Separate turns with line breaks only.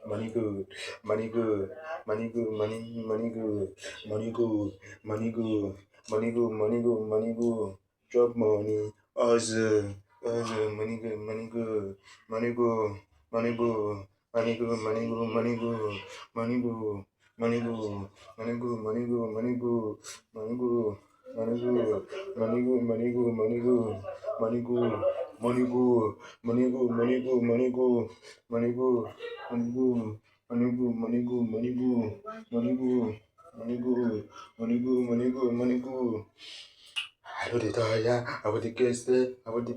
money good, money good, money good, money good, money good, money good, money good, money good, money good, drop money, hustle, money good, money good, money good, money good, money good, money good, money good, money good, money good, money good, money good, money good, money good. Money good, money good, money good, money good, money good, money good, money good, money good, money good, money good, money good, money good, money good, money good, money good, money good, money good, money good, money good. I would it all, yeah. I would the guest there. I would the